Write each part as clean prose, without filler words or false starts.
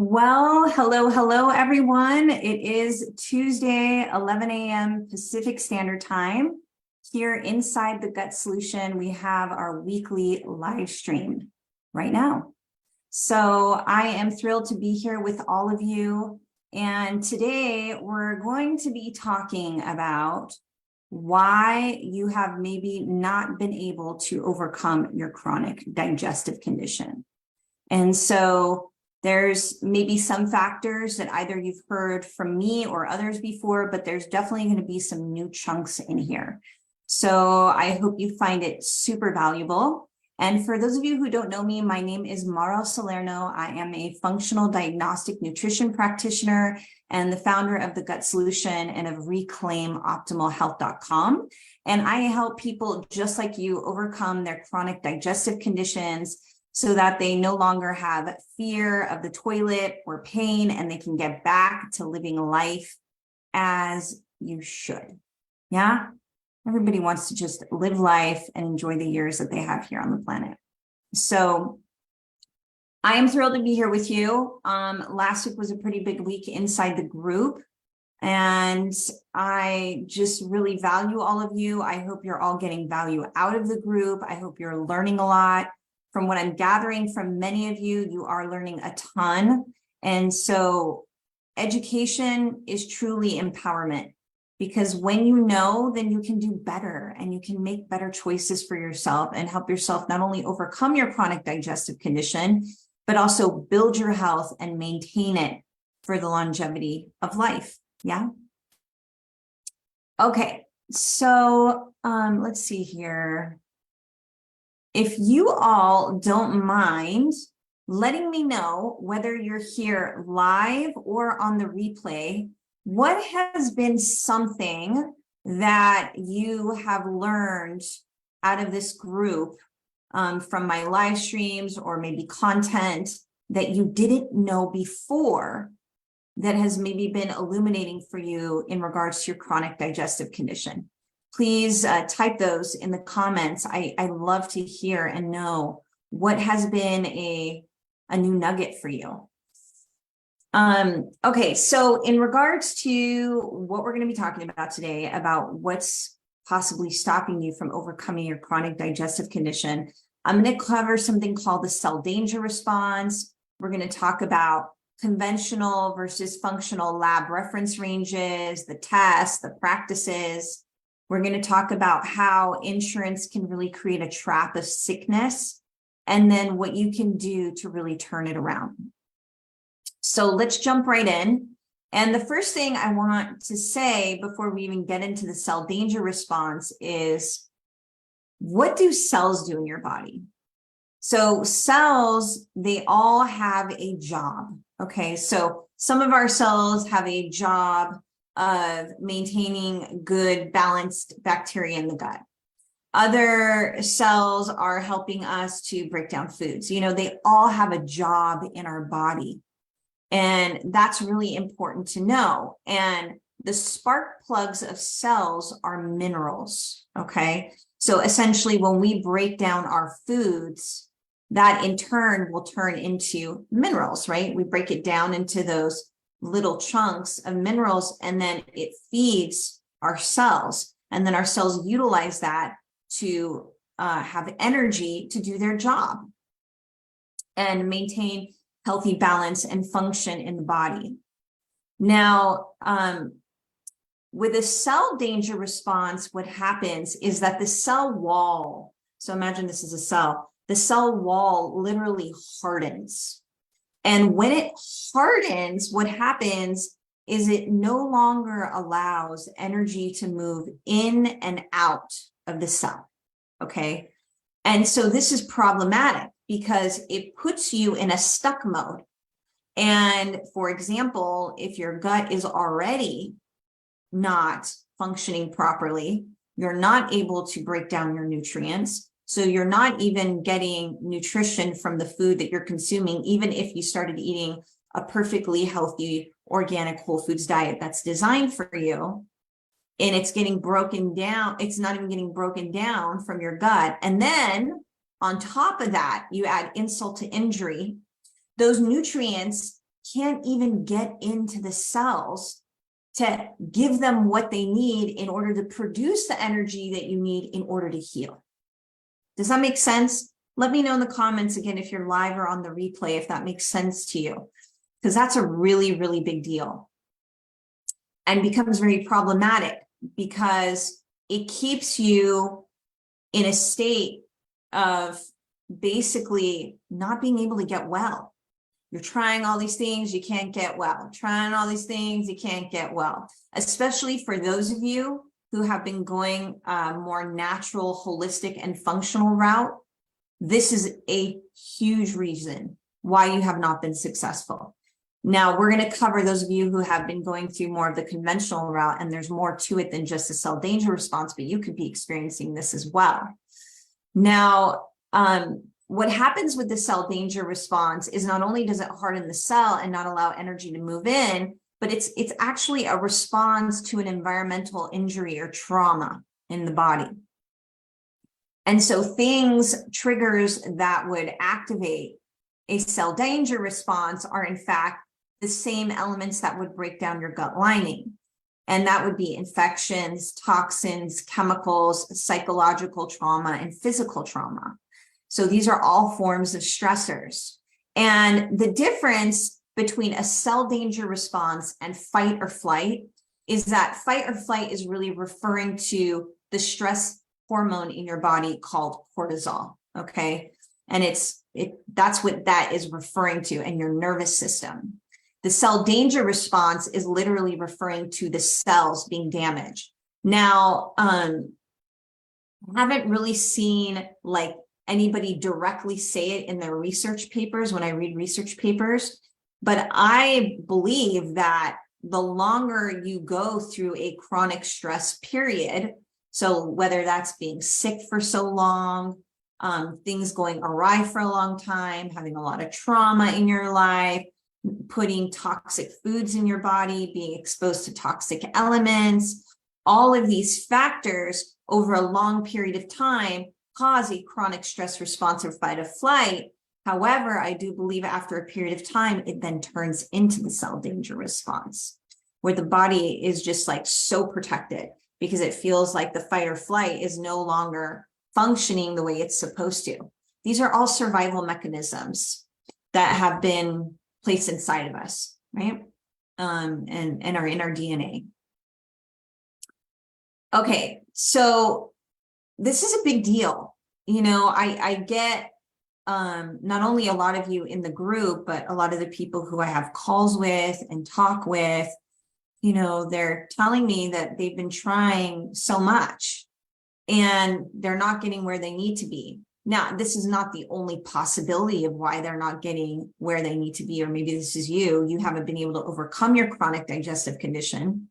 Well, hello, everyone. It is Tuesday, 11 a.m. Pacific Standard Time. Here inside the Gut Solution, we have our weekly live stream right now. So I am thrilled to be here with all of you. And today we're going to be talking about why you have maybe not been able to overcome your chronic digestive condition. And so there's maybe some factors that either you've heard from me or others before, but there's definitely going to be some new chunks in here. So I hope you find it super valuable. And for those of you who don't know me, my name is Mara Salerno. I am a functional diagnostic nutrition practitioner and the founder of the Gut Solution and of reclaimoptimalhealth.com. And I help people just like you overcome their chronic digestive conditions so that they no longer have fear of the toilet or pain, and they can get back to living life as you should. Yeah? Everybody wants to just live life and enjoy the years that they have here on the planet. So I am thrilled to be here with you. Last week was a pretty big week inside the group, and I just really value all of you. I hope you're all getting value out of the group. I hope you're learning a lot. From what I'm gathering from many of you, you are learning a ton. And so education is truly empowerment, because when you know, then you can do better and you can make better choices for yourself and help yourself not only overcome your chronic digestive condition, but also build your health and maintain it for the longevity of life. Yeah. Okay. So let's see here. If you all don't mind letting me know whether you're here live or on the replay, what has been something that you have learned out of this group from my live streams, or maybe content that you didn't know before that has maybe been illuminating for you in regards to your chronic digestive condition? Please type those in the comments. I love to hear and know what has been a new nugget for you. Okay, so in regards to what we're going to be talking about today, about what's possibly stopping you from overcoming your chronic digestive condition, I'm going to cover something called the cell danger response. We're going to talk about conventional versus functional lab reference ranges, the tests, the practices. We're going to talk about how insurance can really create a trap of sickness, and then what you can do to really turn it around. So let's jump right in. And the first thing I want to say before we even get into the cell danger response is, what do cells do in your body? So cells, they all have a job. Okay, so some of our cells have a job of maintaining good balanced bacteria in the gut. Other cells are helping us to break down foods. You know, they all have a job in our body. And that's really important to know. And the spark plugs of cells are minerals. Okay, so essentially when we break down our foods, that in turn will turn into minerals, right? We break it down into those little chunks of minerals, and then it feeds our cells, and then our cells utilize that to have energy to do their job and maintain healthy balance and function in the body. Now, with a cell danger response, what happens is that the cell wall, so imagine this is a cell, the cell wall literally hardens. And when it hardens, what happens is it no longer allows energy to move in and out of the cell, okay? And so this is problematic because it puts you in a stuck mode. And for example, if your gut is already not functioning properly, you're not able to break down your nutrients. So you're not even getting nutrition from the food that you're consuming, even if you started eating a perfectly healthy, organic, whole foods diet that's designed for you, and it's getting broken down. It's not even getting broken down from your gut. And then on top of that, you add insult to injury. Those nutrients can't even get into the cells to give them what they need in order to produce the energy that you need in order to heal. Does that make sense? Let me know in the comments again if you're live or on the replay, if that makes sense to you, because that's a really, really big deal and becomes very problematic because it keeps you in a state of basically not being able to get well. You're trying all these things, you can't get well. Trying all these things, you can't get well. Especially for those of you who have been going more natural, holistic, and functional route. This is a huge reason why you have not been successful. Now, we're going to cover those of you who have been going through more of the conventional route, and there's more to it than just a cell danger response, but you could be experiencing this as well. Now, what happens with the cell danger response is not only does it harden the cell and not allow energy to move in, but it's actually a response to an environmental injury or trauma in the body. And so triggers that would activate a cell danger response are in fact the same elements that would break down your gut lining. And that would be infections, toxins, chemicals, psychological trauma, and physical trauma. So these are all forms of stressors. And the difference between a cell danger response and fight or flight is that fight or flight is really referring to the stress hormone in your body called cortisol, okay? And that's what that is referring to in your nervous system. The cell danger response is literally referring to the cells being damaged. Now, I haven't really seen like anybody directly say it in their research papers when I read research papers, but I believe that the longer you go through a chronic stress period, so whether that's being sick for so long, things going awry for a long time, having a lot of trauma in your life, putting toxic foods in your body, being exposed to toxic elements, all of these factors over a long period of time cause a chronic stress response or fight or flight. However, I do believe after a period of time, it then turns into the cell danger response, where the body is just like so protected because it feels like the fight or flight is no longer functioning the way it's supposed to. These are all survival mechanisms that have been placed inside of us, right? And are in our DNA. Okay, so this is a big deal. You know, I get not only a lot of you in the group, but a lot of the people who I have calls with and talk with, you know, they're telling me that they've been trying so much and they're not getting where they need to be. Now, this is not the only possibility of why they're not getting where they need to be, or maybe this is you haven't been able to overcome your chronic digestive condition,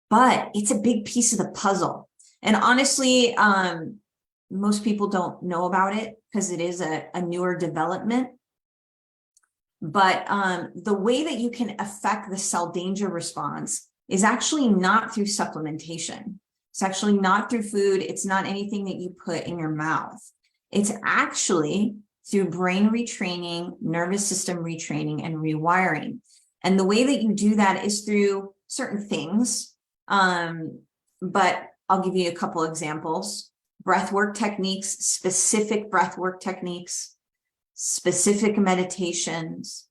but it's a big piece of the puzzle. And honestly, most people don't know about it because it is a newer development. But the way that you can affect the cell danger response is actually not through supplementation. It's actually not through food. It's not anything that you put in your mouth. It's actually through brain retraining, nervous system retraining, and rewiring. And the way that you do that is through certain things. But I'll give you a couple examples. Breathwork techniques, specific breathwork techniques, specific meditations,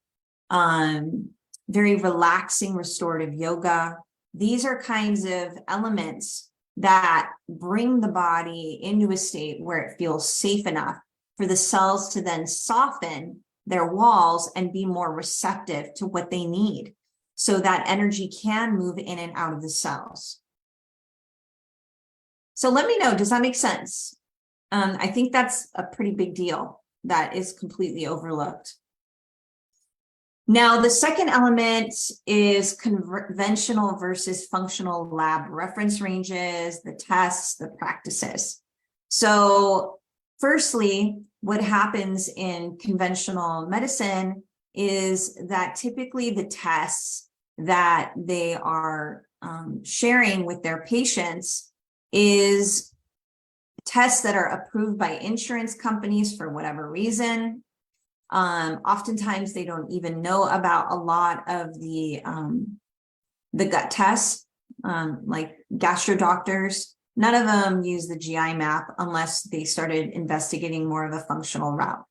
very relaxing restorative yoga. These are kinds of elements that bring the body into a state where it feels safe enough for the cells to then soften their walls and be more receptive to what they need so that energy can move in and out of the cells. So let me know, does that make sense? I think that's a pretty big deal that is completely overlooked. Now, the second element is conventional versus functional lab reference ranges, the tests, the practices. So firstly, what happens in conventional medicine is that typically the tests that they are sharing with their patients is tests that are approved by insurance companies for whatever reason. Oftentimes they don't even know about a lot of the gut tests, like gastro doctors. None of them use the GI map unless they started investigating more of a functional route.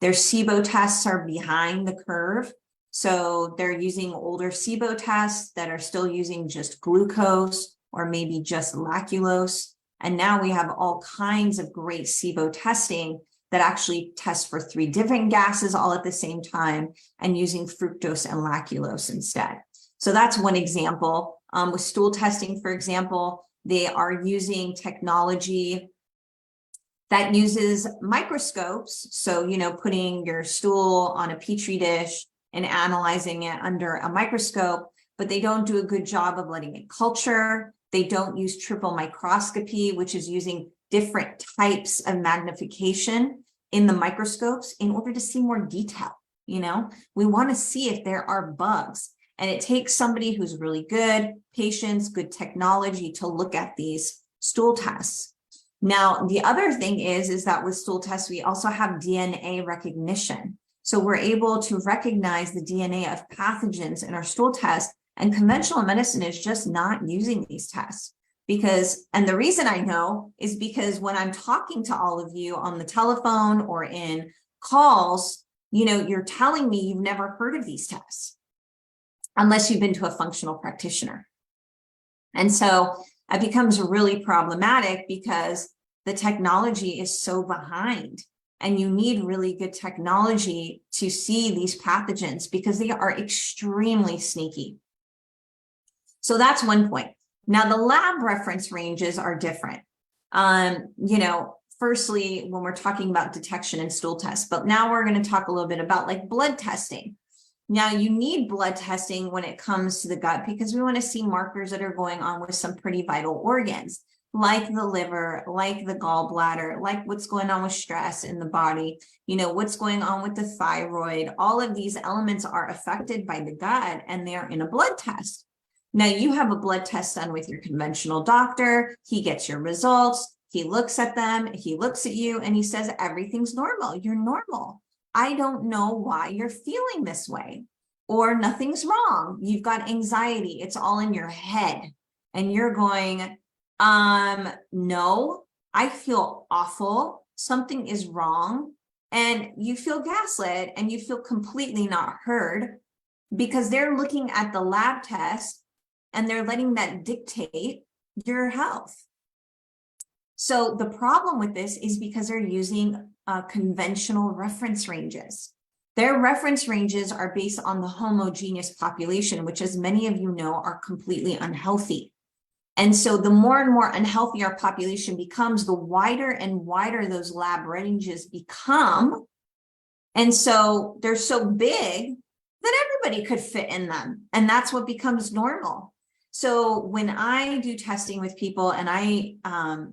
Their SIBO tests are behind the curve. So they're using older SIBO tests that are still using just glucose or maybe just lactulose. And now we have all kinds of great SIBO testing that actually test for 3 different gases all at the same time and using fructose and lactulose instead. So that's one example. With stool testing, for example, they are using technology that uses microscopes. So, putting your stool on a petri dish and analyzing it under a microscope, but they don't do a good job of letting it culture. They don't use triple microscopy, which is using different types of magnification in the microscopes in order to see more detail. We want to see if there are bugs. And it takes somebody who's really good, patience, good technology to look at these stool tests. Now, the other thing is that with stool tests, we also have DNA recognition. So we're able to recognize the DNA of pathogens in our stool test, and conventional medicine is just not using these tests. And the reason I know is because when I'm talking to all of you on the telephone or in calls, you're telling me you've never heard of these tests unless you've been to a functional practitioner. And so it becomes really problematic because the technology is so behind, and you need really good technology to see these pathogens because they are extremely sneaky. So that's one point. Now, the lab reference ranges are different. Firstly, when we're talking about detection and stool tests, but now we're going to talk a little bit about like blood testing. Now, you need blood testing when it comes to the gut because we want to see markers that are going on with some pretty vital organs, like the liver, like the gallbladder, like what's going on with stress in the body, what's going on with the thyroid. All of these elements are affected by the gut, and they're in a blood test. Now, you have a blood test done with your conventional doctor. He gets your results. He looks at them. He looks at you and he says, everything's normal. You're normal. I don't know why you're feeling this way, or nothing's wrong. You've got anxiety. It's all in your head. And you're going, no, I feel awful. Something is wrong. And you feel gaslit and you feel completely not heard because they're looking at the lab test and they're letting that dictate your health. So the problem with this is because they're using conventional reference ranges. Their reference ranges are based on the homogeneous population, which, as many of you know, are completely unhealthy. And so the more and more unhealthy our population becomes, the wider and wider those lab ranges become. And so they're so big that everybody could fit in them. And that's what becomes normal. So when I do testing with people and I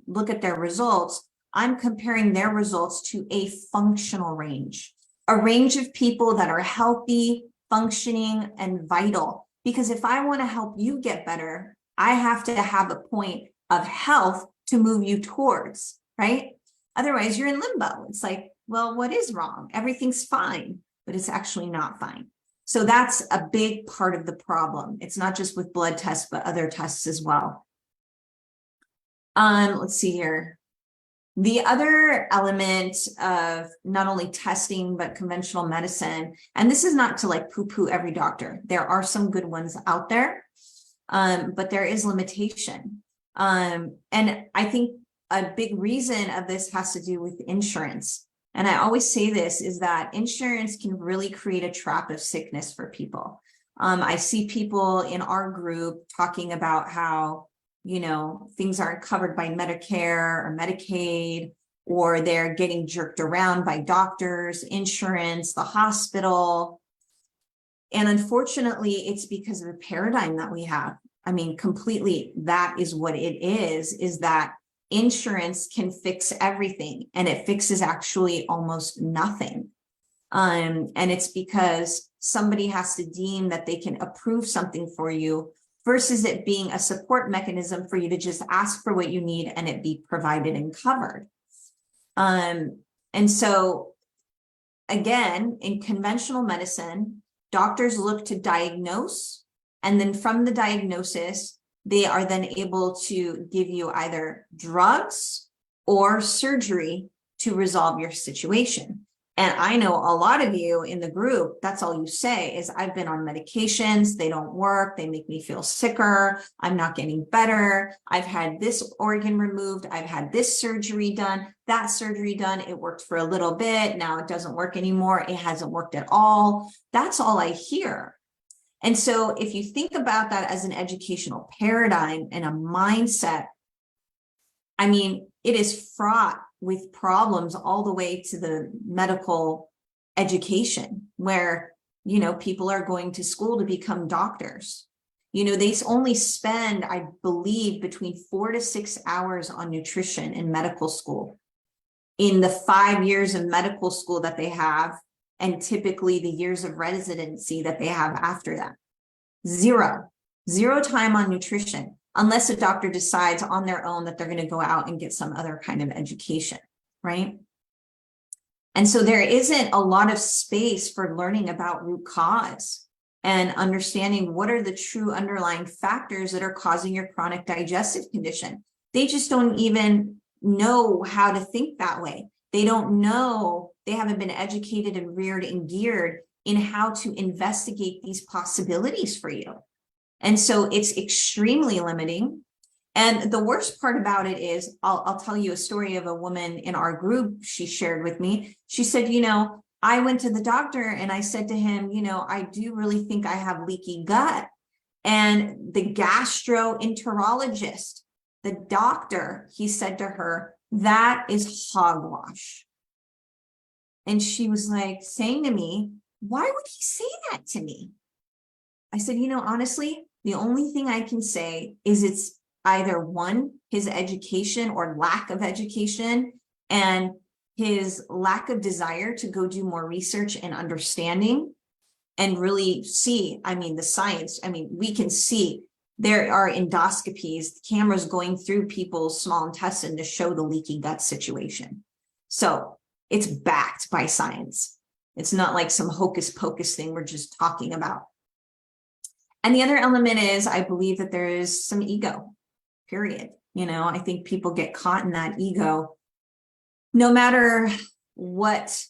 look at their results, I'm comparing their results to a functional range, a range of people that are healthy, functioning, and vital. Because if I want to help you get better, I have to have a point of health to move you towards, right? Otherwise, you're in limbo. It's like, well, what is wrong? Everything's fine, but it's actually not fine. So that's a big part of the problem. It's not just with blood tests, but other tests as well. Let's see here. The other element of not only testing, but conventional medicine, and this is not to like poo-poo every doctor. There are some good ones out there, but there is limitation. And I think a big reason of this has to do with insurance. And I always say this is that insurance can really create a trap of sickness for people. I see people in our group talking about how, things aren't covered by Medicare or Medicaid, or they're getting jerked around by doctors, insurance, the hospital. And unfortunately, it's because of the paradigm that we have. I mean, completely, that is what it is that insurance can fix everything, and it fixes actually almost nothing. And it's because somebody has to deem that they can approve something for you versus it being a support mechanism for you to just ask for what you need and it be provided and covered. And so again, in conventional medicine, doctors look to diagnose, and then from the diagnosis, they are then able to give you either drugs or surgery to resolve your situation. And I know a lot of you in the group, that's all you say is, I've been on medications, they don't work, they make me feel sicker, I'm not getting better, I've had this organ removed, I've had this surgery done, that surgery done, it worked for a little bit, now it doesn't work anymore, it hasn't worked at all. That's all I hear. And so if you think about that as an educational paradigm and a mindset, I mean, it is fraught with problems all the way to the medical education where, people are going to school to become doctors. They only spend, I believe, between 4 to 6 hours on nutrition in medical school in the 5 years of medical school that they have, and typically the years of residency that they have after that. Zero time on nutrition, unless a doctor decides on their own that they're going to go out and get some other kind of education, right? And so there isn't a lot of space for learning about root cause and understanding what are the true underlying factors that are causing your chronic digestive condition. They just don't even know how to think that way. They don't know, they haven't been educated and reared and geared in how to investigate these possibilities for you. And so it's extremely limiting. And the worst part about it is, I'll tell you a story of a woman in our group. She shared with me. She said, I went to the doctor and I said to him, I do really think I have leaky gut. And the gastroenterologist, the doctor, he said to her, that is hogwash. And she was like saying to me, why would he say that to me? I said, honestly, the only thing I can say is it's either one, his education or lack of education, and his lack of desire to go do more research and understanding and really see, the science. We can see there are endoscopies, cameras going through people's small intestine to show the leaky gut situation. So it's backed by science. It's not like some hocus pocus thing we're just talking about. And the other element is, I believe that there is some ego, period. I think people get caught in that ego, no matter what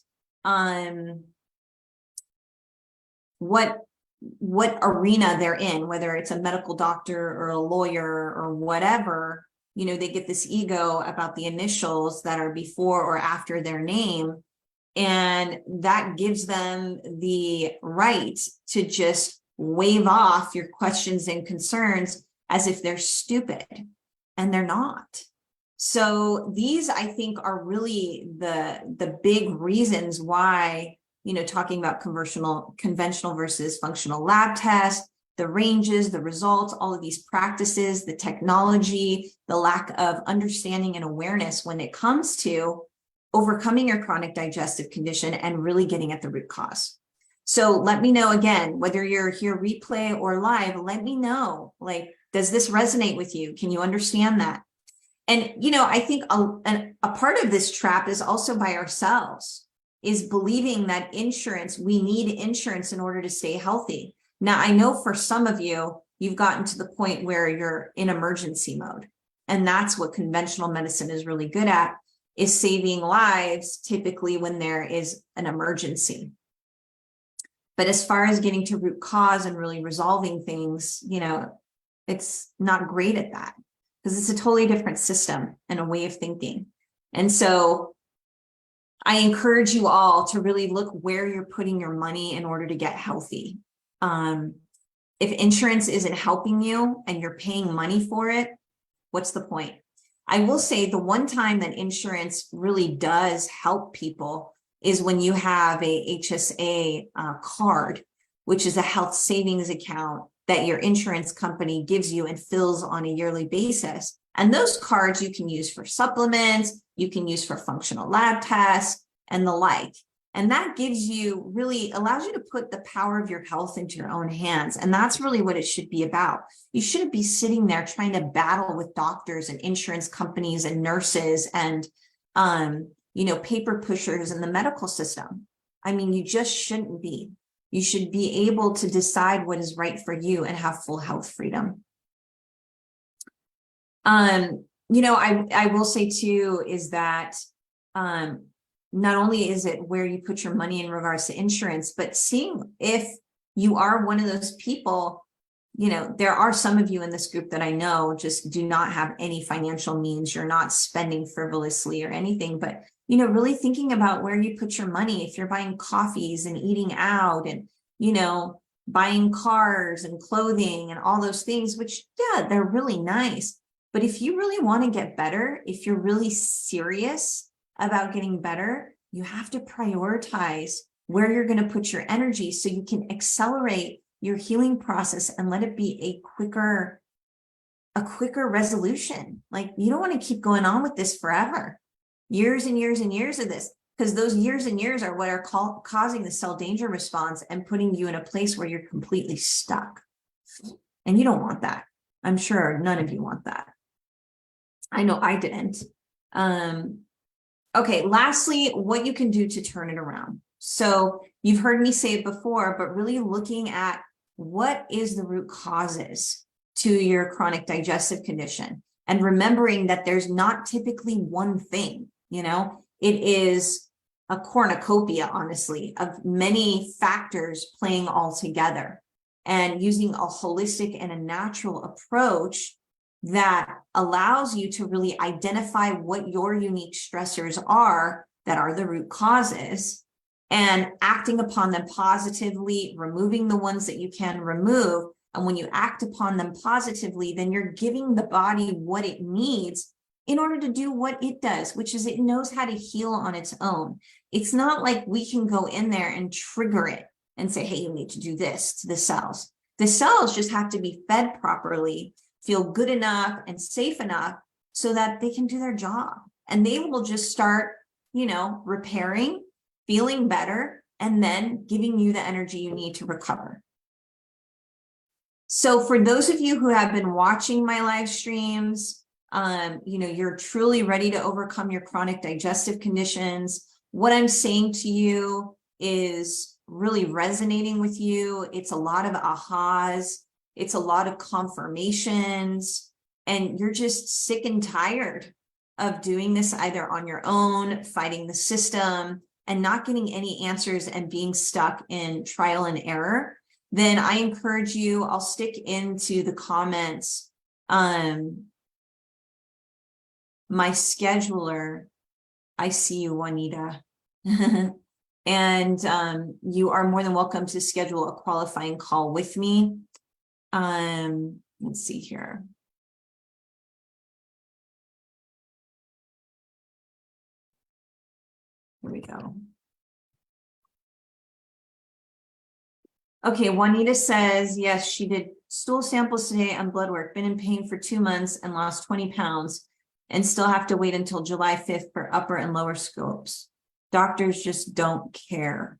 arena they're in, whether it's a medical doctor or a lawyer or whatever, they get this ego about the initials that are before or after their name. And that gives them the right to just wave off your questions and concerns as if they're stupid, and they're not. So these, I think, are really the big reasons why, talking about conventional versus functional lab tests, the ranges, the results, all of these practices, the technology, the lack of understanding and awareness when it comes to overcoming your chronic digestive condition and really getting at the root cause. So let me know, again, whether you're here replay or live, let me know, does this resonate with you? Can you understand that? And, I think a part of this trap is also by ourselves, is believing that we need insurance in order to stay healthy. Now, I know for some of you, you've gotten to the point where you're in emergency mode. And that's what conventional medicine is really good at, is saving lives, typically when there is an emergency. But as far as getting to root cause and really resolving things, it's not great at that, because it's a totally different system and a way of thinking. And so I encourage you all to really look where you're putting your money in order to get healthy. If insurance isn't helping you and you're paying money for it, what's the point? I will say the one time that insurance really does help people is when you have a HSA card, which is a health savings account that your insurance company gives you and fills on a yearly basis. And those cards you can use for supplements, you can use for functional lab tests and the like. And that really allows you to put the power of your health into your own hands. And that's really what it should be about. You shouldn't be sitting there trying to battle with doctors and insurance companies and nurses and, paper pushers in the medical system. I mean, you just shouldn't be. You should be able to decide what is right for you and have full health freedom. You know, I will say too, is that not only is it where you put your money in regards to insurance, but seeing if you are one of those people, you know, there are some of you in this group that I know just do not have any financial means. You're not spending frivolously or anything, but, you know, really thinking about where you put your money. If you're buying coffees and eating out and, you know, buying cars and clothing and all those things, which, yeah, they're really nice. But if you really want to get better, if you're really serious about getting better, you have to prioritize where you're going to put your energy so you can accelerate your healing process and let it be a quicker resolution. Like, you don't want to keep going on with this forever, years and years and years of this, because those years and years are what are causing the cell danger response and putting you in a place where you're completely stuck. And you don't want that. I'm sure none of you want that. I know I didn't. Okay, lastly, what you can do to turn it around. So you've heard me say it before, but really looking at what is the root causes to your chronic digestive condition and remembering that there's not typically one thing, you know, it is a cornucopia, honestly, of many factors playing all together, and using a holistic and a natural approach that allows you to really identify what your unique stressors are that are the root causes and acting upon them positively, removing the ones that you can remove. And when you act upon them positively, then you're giving the body what it needs in order to do what it does, which is it knows how to heal on its own. It's not like we can go in there and trigger it and say, hey, you need to do this to the cells. The cells just have to be fed properly, feel good enough and safe enough so that they can do their job. And they will just start, you know, repairing, feeling better, and then giving you the energy you need to recover. So for those of you who have been watching my live streams, you know, you're truly ready to overcome your chronic digestive conditions. What I'm saying to you is really resonating with you. It's a lot of ahas. It's a lot of confirmations, and you're just sick and tired of doing this either on your own, fighting the system, and not getting any answers and being stuck in trial and error. Then I encourage you, I'll stick into the comments, my scheduler. I see you, Juanita. And you are more than welcome to schedule a qualifying call with me. Let's see here. Here we go. Okay, Juanita says, yes, she did stool samples today and blood work, been in pain for 2 months and lost 20 pounds and still have to wait until July 5th for upper and lower scopes. Doctors just don't care.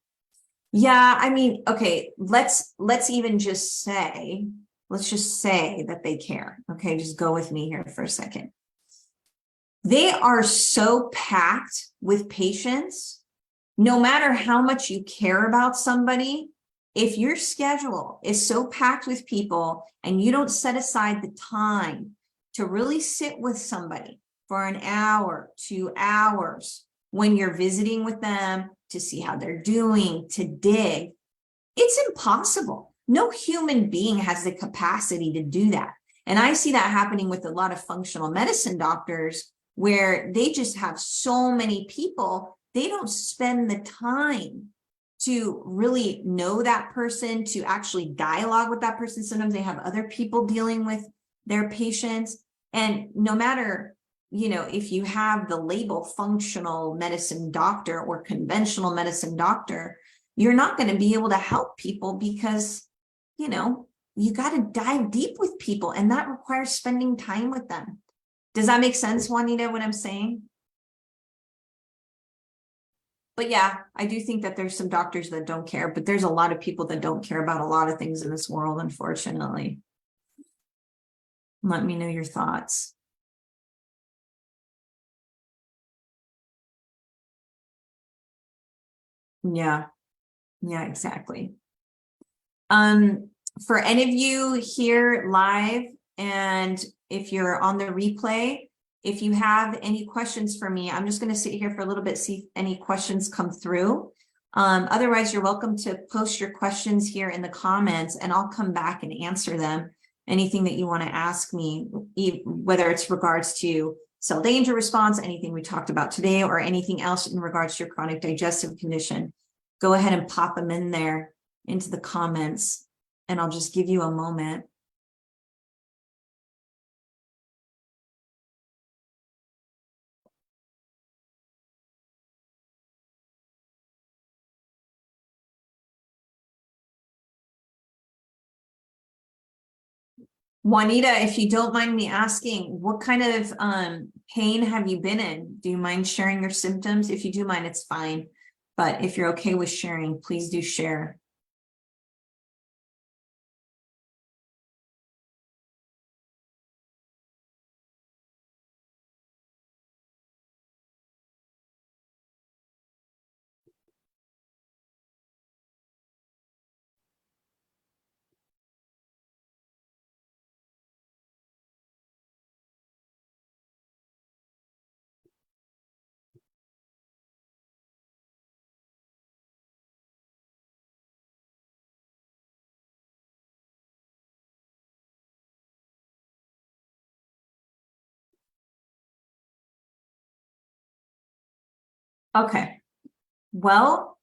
Yeah, I mean, okay, let's even just say, let's just say that they care. Okay, just go with me here for a second. They are so packed with patients, no matter how much you care about somebody, if your schedule is so packed with people and you don't set aside the time to really sit with somebody for an hour, 2 hours, when you're visiting with them to see how they're doing, to dig, it's impossible. No human being has the capacity to do that. And I see that happening with a lot of functional medicine doctors where they just have so many people, they don't spend the time to really know that person, to actually dialogue with that person. Sometimes they have other people dealing with their patients. And no matter, you know, if you have the label functional medicine doctor or conventional medicine doctor, you're not going to be able to help people because, you know, you got to dive deep with people, and that requires spending time with them. Does that make sense, Juanita, what I'm saying? But yeah, I do think that there's some doctors that don't care, but there's a lot of people that don't care about a lot of things in this world, unfortunately. Let me know your thoughts. Yeah. Yeah, exactly. For any of you here live, and if you're on the replay, if you have any questions for me, I'm just going to sit here for a little bit, see if any questions come through. Otherwise, you're welcome to post your questions here in the comments, and I'll come back and answer them. Anything that you want to ask me, whether it's regards to cell danger response, anything we talked about today, or anything else in regards to your chronic digestive condition, go ahead and pop them in there into the comments, and I'll just give you a moment. Juanita, if you don't mind me asking, what kind of pain have you been in? Do you mind sharing your symptoms? If you do mind, it's fine. But if you're okay with sharing, please do share. Okay. Well,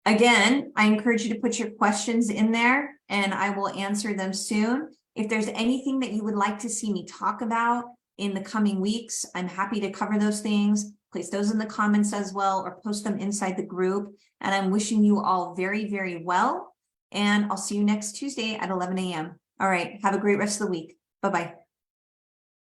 again, I encourage you to put your questions in there and I will answer them soon. If there's anything that you would like to see me talk about in the coming weeks, I'm happy to cover those things. Place those in the comments as well, or post them inside the group. And I'm wishing you all very, very well. And I'll see you next Tuesday at 11 a.m. All right. Have a great rest of the week. Bye-bye.